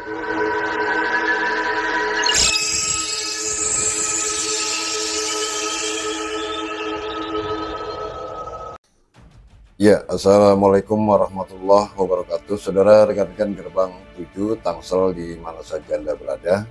Ya, Assalamualaikum warahmatullahi wabarakatuh. Saudara rekan-rekan Gerbang 7 Tangsel di mana saja Anda berada.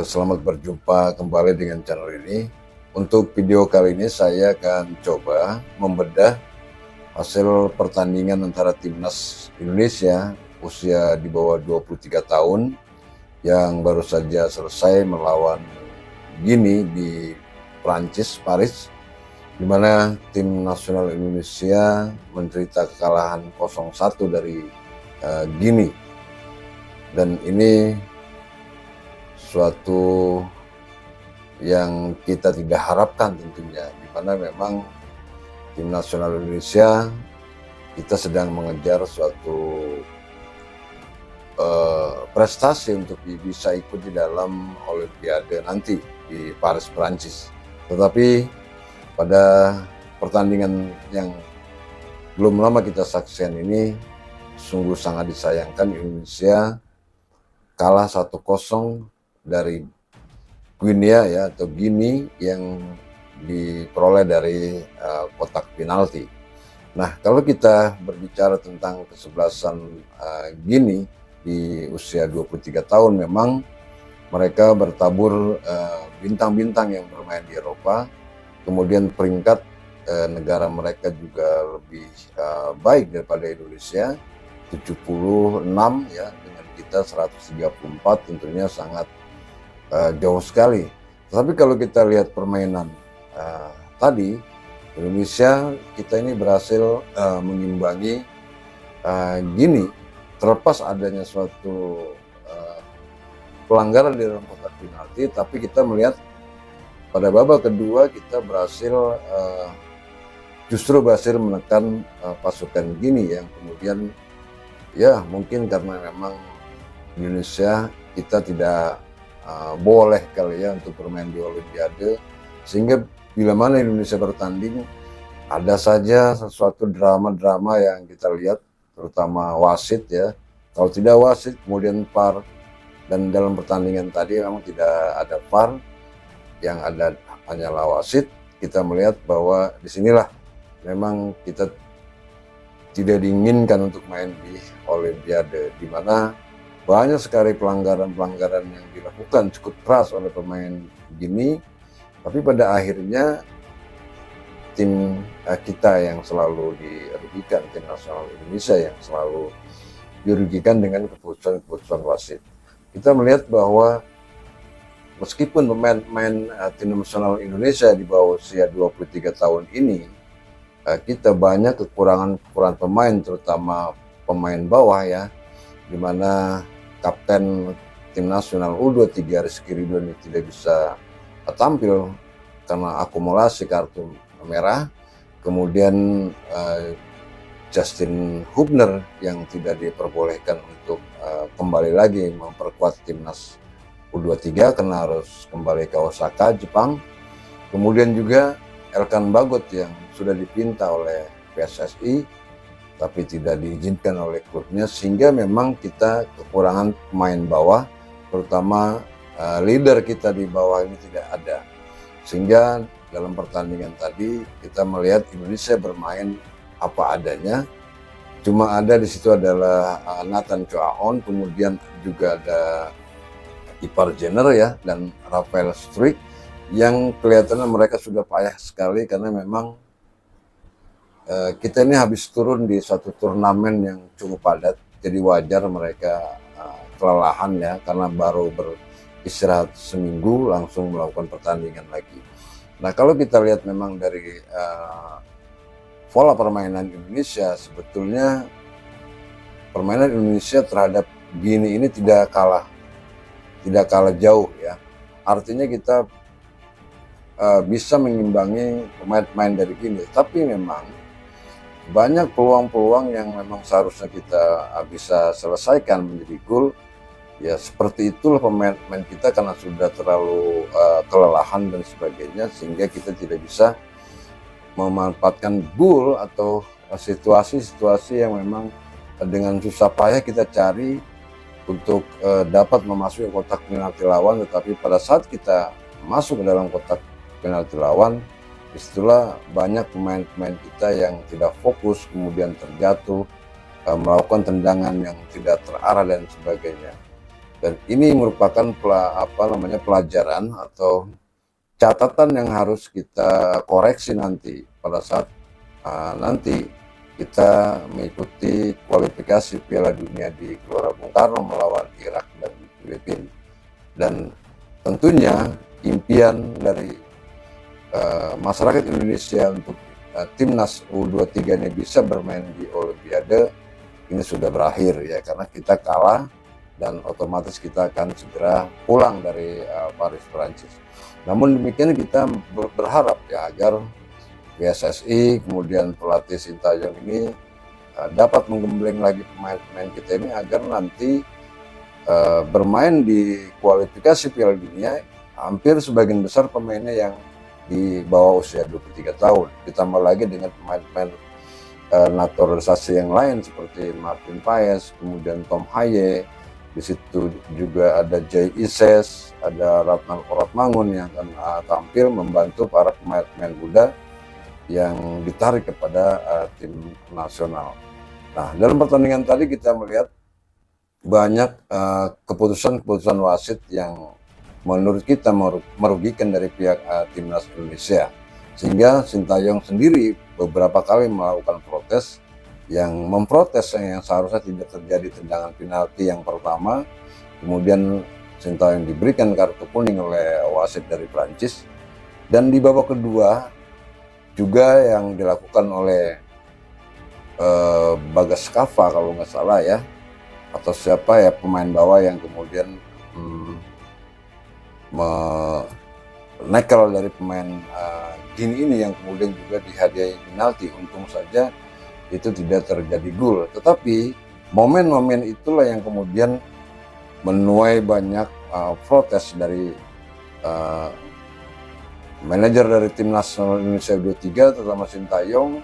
Selamat berjumpa kembali dengan channel ini. Untuk video kali ini saya akan coba membedah hasil pertandingan antara timnas Indonesia usia di bawah 23 tahun yang baru saja selesai melawan Gini di Prancis, Paris, di mana tim nasional Indonesia menderita kekalahan 0-1 dari Gini. Dan ini suatu yang kita tidak harapkan tentunya, di mana memang tim nasional Indonesia kita sedang mengejar suatu prestasi untuk bisa ikut di dalam Olimpiade nanti di Paris, Prancis. Tetapi pada pertandingan yang belum lama kita saksikan ini, sungguh sangat disayangkan Indonesia kalah 1-0 dari Guinea ya, atau Gini, yang diperoleh dari kotak penalti. Nah, kalau kita berbicara tentang kesebelasan Gini di usia 23 tahun, memang mereka bertabur bintang-bintang yang bermain di Eropa. Kemudian peringkat negara mereka juga lebih baik daripada Indonesia, 76 ya, dengan kita 134, tentunya sangat jauh sekali. Tapi kalau kita lihat permainan tadi, Indonesia kita ini berhasil mengimbangi Gini, terlepas adanya suatu pelanggaran di dalam kotak penalti, tapi kita melihat pada babak kedua kita justru berhasil menekan pasukan Gini yang kemudian ya mungkin karena memang Indonesia kita tidak boleh kali ya untuk bermain di Olimpiade, sehingga bila mana Indonesia bertanding ada saja sesuatu drama-drama yang kita lihat, terutama wasit ya. Kalau tidak wasit kemudian VAR, dan dalam pertandingan tadi memang tidak ada VAR, yang ada hanyalah wasit. Kita melihat bahwa disinilah memang kita tidak diinginkan untuk main di Olimpiade, di mana banyak sekali pelanggaran-pelanggaran yang dilakukan cukup keras oleh pemain Gini. Tapi pada akhirnya tim kita yang selalu dirugikan, tim nasional Indonesia yang selalu dirugikan dengan keputusan-keputusan wasit. Kita melihat bahwa meskipun pemain tim nasional Indonesia di bawah usia 23 tahun ini, kita banyak kekurangan pemain, terutama pemain bawah ya, di mana kapten tim nasional U23 Rizky Ridwan tidak bisa tampil karena akumulasi kartu merah. Kemudian Justin Hubner yang tidak diperbolehkan untuk kembali lagi memperkuat timnas U23 karena harus kembali ke Osaka, Jepang. Kemudian juga Elkan Bagot yang sudah dipinta oleh PSSI tapi tidak diizinkan oleh klubnya, sehingga memang kita kekurangan pemain bawah, terutama leader kita di bawah ini tidak ada. Sehingga dalam pertandingan tadi kita melihat Indonesia bermain apa adanya. Cuma ada di situ adalah Nathan Choaon, kemudian juga ada Ipar Jenner ya, dan Rafael Struijk, yang kelihatannya mereka sudah payah sekali karena memang kita ini habis turun di satu turnamen yang cukup padat, jadi wajar mereka kelelahan ya, karena baru beristirahat seminggu langsung melakukan pertandingan lagi. Nah, kalau kita lihat memang dari pola permainan Indonesia, sebetulnya permainan Indonesia terhadap Gini ini tidak kalah jauh ya. Artinya kita bisa mengimbangi pemain-pemain dari Gini, tapi memang banyak peluang-peluang yang memang seharusnya kita bisa selesaikan menjadi gol. Ya seperti itulah pemain-pemain kita karena sudah terlalu kelelahan dan sebagainya, sehingga kita tidak bisa memanfaatkan gol atau situasi-situasi yang memang dengan susah payah kita cari untuk dapat memasuki kotak penalti lawan, tetapi pada saat kita masuk ke dalam kotak penalti lawan, disitulah banyak pemain-pemain kita yang tidak fokus, kemudian terjatuh, melakukan tendangan yang tidak terarah dan sebagainya. Dan ini merupakan pelajaran atau catatan yang harus kita koreksi nanti pada saat nanti kita mengikuti kualifikasi Piala Dunia di Gelora Bung Karno melawan Irak dan Filipina. Dan tentunya impian dari masyarakat Indonesia untuk timnas U23 ini bisa bermain di Olimpiade ini sudah berakhir ya, karena kita kalah dan otomatis kita akan segera pulang dari Paris, Perancis. Namun demikian kita berharap ya agar PSSI kemudian pelatih Sintayong ini dapat menggembleng lagi pemain-pemain kita ini agar nanti bermain di kualifikasi Piala Dunia hampir sebagian besar pemainnya yang di bawah usia 23 tahun. Ditambah lagi dengan pemain-pemain naturalisasi yang lain seperti Martin Paes, kemudian Tom Haye. Di situ juga ada Jay Ises, ada Ratnan Koratmangun yang akan tampil membantu para pemain-pemain muda yang ditarik kepada tim nasional. Nah, dalam pertandingan tadi kita melihat banyak keputusan-keputusan wasit yang menurut kita merugikan dari pihak timnas Indonesia, sehingga Sintayong sendiri beberapa kali melakukan protes yang memprotes yang seharusnya tidak terjadi tendangan penalti yang pertama, kemudian Sintayong diberikan kartu kuning oleh wasit dari Prancis, dan di babak kedua juga yang dilakukan oleh Bagas Kava kalau nggak salah ya, atau siapa ya pemain bawah yang kemudian nekel dari pemain Gini ini yang kemudian juga dihadiahi penalti. Untung saja itu tidak terjadi gol, tetapi momen-momen itulah yang kemudian menuai banyak protes dari manajer dari Timnas Indonesia U23 terutama Sintayong,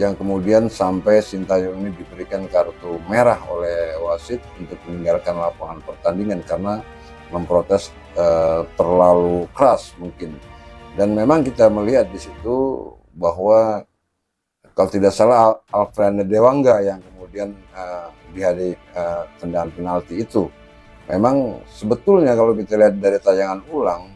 yang kemudian sampai Sintayong ini diberikan kartu merah oleh wasit untuk meninggalkan lapangan pertandingan karena memprotes terlalu keras mungkin. Dan memang kita melihat di situ bahwa kalau tidak salah Alfredo Dewangga yang kemudian dihadiahi tendangan penalti itu. Memang sebetulnya kalau kita lihat dari tayangan ulang,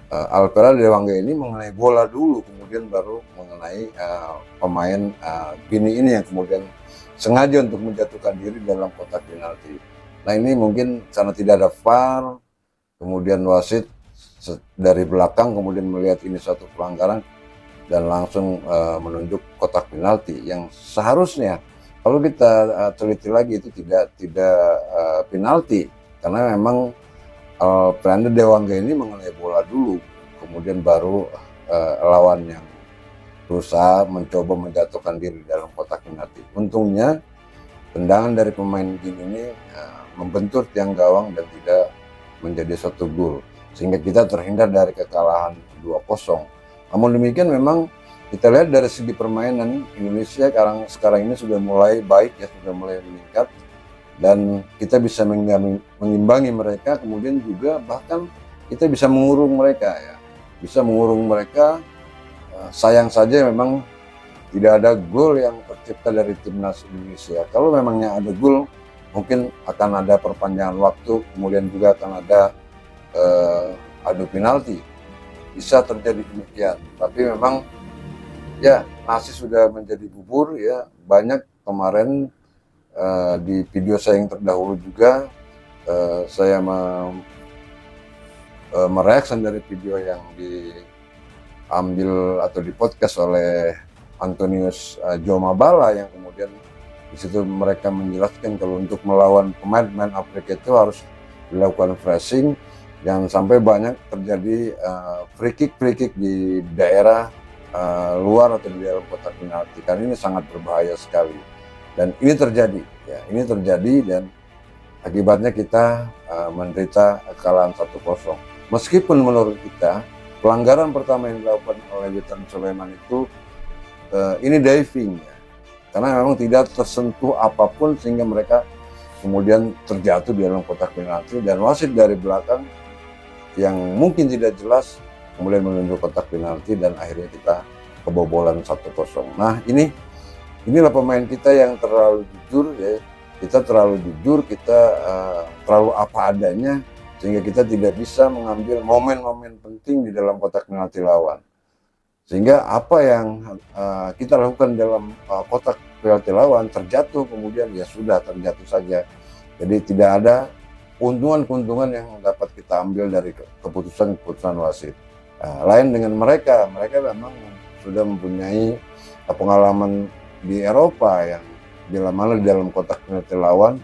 Alfredo Dewangga ini mengenai bola dulu, kemudian baru mengenai pemain Gini ini yang kemudian sengaja untuk menjatuhkan diri dalam kotak penalti. Nah ini mungkin karena tidak ada VAR, kemudian wasit dari belakang kemudian melihat ini suatu pelanggaran dan langsung menunjuk kotak penalti yang seharusnya kalau kita teliti lagi itu tidak penalti, karena memang Alfredo Dewangga ini mengenai bola dulu, kemudian baru lawan yang berusaha mencoba menjatuhkan diri dalam kotak penalti. Untungnya tendangan dari pemain Gini ini membentur tiang gawang dan tidak menjadi suatu gol, sehingga kita terhindar dari kekalahan 2-0. Namun demikian memang kita lihat dari segi permainan Indonesia sekarang ini sudah mulai baik ya, sudah mulai meningkat dan kita bisa mengimbangi mereka, kemudian juga bahkan kita bisa mengurung mereka ya, bisa mengurung mereka. Sayang saja memang tidak ada gol yang tercipta dari timnas Indonesia. Kalau memangnya ada gol, mungkin akan ada perpanjangan waktu, kemudian juga akan ada adu penalti, bisa terjadi demikian. Tapi memang ya nasi sudah menjadi bubur ya. Banyak kemarin di video saya yang terdahulu juga saya mereaksi dari video yang diambil atau di podcast oleh Antonius Jomabala, yang kemudian di situ mereka menjelaskan kalau untuk melawan pemain-pemain Afrika itu harus dilakukan pressing. Jangan sampai banyak terjadi free kick di daerah luar atau di dalam kotak penalti, karena ini sangat berbahaya sekali. Dan ini terjadi, ya, ini terjadi dan akibatnya kita menderita kekalahan 1-0. Meskipun menurut kita pelanggaran pertama yang dilakukan oleh Witan Sulaiman itu ini diving, ya, karena memang tidak tersentuh apapun sehingga mereka kemudian terjatuh di dalam kotak penalti dan wasit dari belakang yang mungkin tidak jelas kemudian menunjuk kotak penalti dan akhirnya kita kebobolan 1-0. Nah, inilah pemain kita yang terlalu jujur ya. Kita terlalu jujur, kita terlalu apa adanya sehingga kita tidak bisa mengambil momen-momen penting di dalam kotak penalti lawan. Sehingga apa yang kita lakukan dalam kotak penalti lawan terjatuh, kemudian ya sudah terjatuh saja. Jadi tidak ada keuntungan-keuntungan yang dapat kita ambil dari keputusan-keputusan wasit. Lain dengan mereka memang sudah mempunyai pengalaman di Eropa yang bila mana di dalam kotak penalti lawan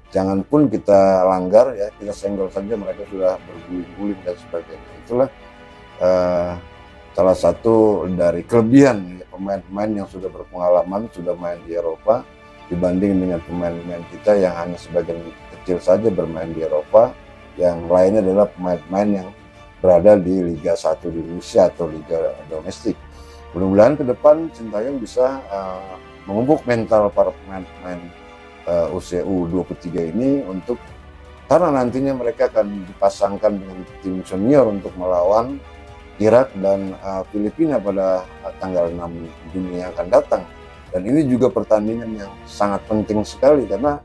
jangan pun kita langgar ya, kita senggol saja mereka sudah berguling-guling dan sebagainya. Itulah salah satu dari kelebihan pemain-pemain yang sudah berpengalaman, sudah main di Eropa dibanding dengan pemain-pemain kita yang hanya sebagian kecil saja bermain di Eropa, yang lainnya adalah pemain-pemain yang berada di Liga 1 di Indonesia atau Liga domestik. Mudah-mudahan ke depan Sintayong bisa memupuk mental para pemain-pemain usia U23 ini untuk, karena nantinya mereka akan dipasangkan dengan tim senior untuk melawan Irak dan Filipina pada tanggal 6 Juni yang akan datang. Dan ini juga pertandingan yang sangat penting sekali karena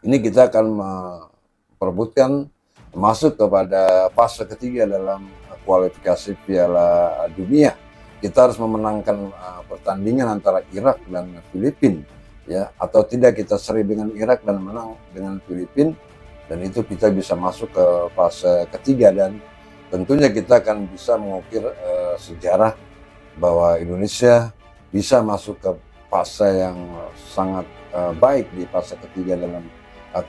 ini kita akan memperebutkan masuk kepada fase ketiga dalam kualifikasi Piala Dunia. Kita harus memenangkan pertandingan antara Irak dan Filipina ya, atau tidak kita seri dengan Irak dan menang dengan Filipina, dan itu kita bisa masuk ke fase ketiga dan tentunya kita akan bisa mengukir sejarah bahwa Indonesia bisa masuk ke fase yang sangat baik di fase ketiga dalam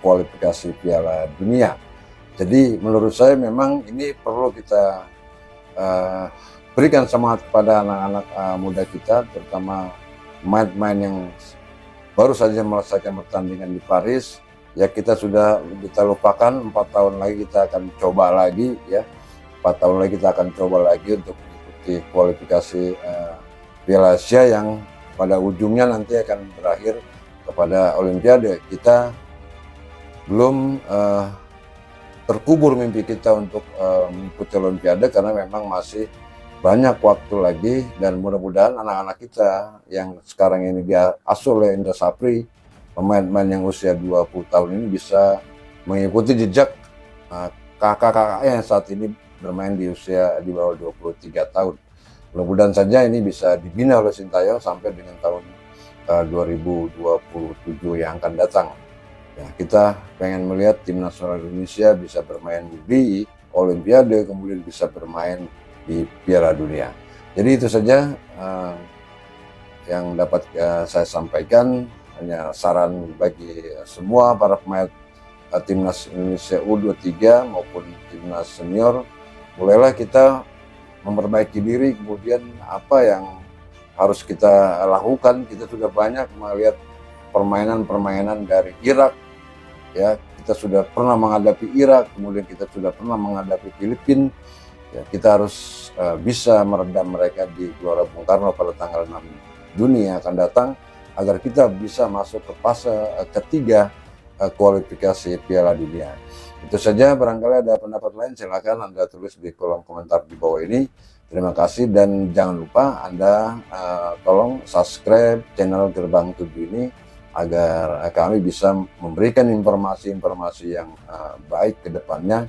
kualifikasi Piala Dunia. Jadi menurut saya memang ini perlu kita berikan semangat kepada anak-anak muda kita, terutama pemain-pemain yang baru saja melesaikan pertandingan di Paris. Ya kita lupakan, 4 tahun lagi kita akan coba lagi ya. 4 tahun lagi kita akan coba lagi untuk mengikuti kualifikasi Piala Asia yang pada ujungnya nanti akan berakhir kepada Olimpiade. Kita belum terkubur mimpi kita untuk mengikuti Olimpiade karena memang masih banyak waktu lagi, dan mudah-mudahan anak-anak kita yang sekarang ini diasuh oleh Indra Sapri, pemain-pemain yang usia 20 tahun ini bisa mengikuti jejak kakak-kakaknya yang saat ini bermain di usia di bawah 23 tahun. Mudah-mudahan saja ini bisa dibina oleh Sintayong sampai dengan tahun 2027 yang akan datang. Ya, kita pengen melihat tim nasional Indonesia bisa bermain di Olimpiade, kemudian bisa bermain di Piala Dunia. Jadi itu saja yang dapat saya sampaikan, hanya saran bagi semua para pemain timnas Indonesia U23 maupun timnas senior, mulailah kita memperbaiki diri, kemudian apa yang harus kita lakukan. Kita sudah banyak melihat permainan-permainan dari Irak, ya kita sudah pernah menghadapi Irak, kemudian kita sudah pernah menghadapi Filipina. Ya, kita harus bisa meredam mereka di Gelora Bung Karno pada tanggal 6 Juni yang akan datang, agar kita bisa masuk ke fase ketiga kualifikasi Piala Dunia. Itu saja, barangkali ada pendapat lain silakan Anda tulis di kolom komentar di bawah ini. Terima kasih, dan jangan lupa Anda tolong subscribe channel Gerbang 7 ini agar kami bisa memberikan informasi-informasi yang baik ke depannya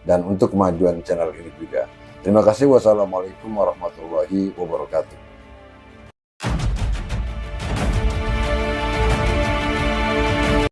dan untuk kemajuan channel ini juga. Terima kasih. Wassalamualaikum warahmatullahi wabarakatuh.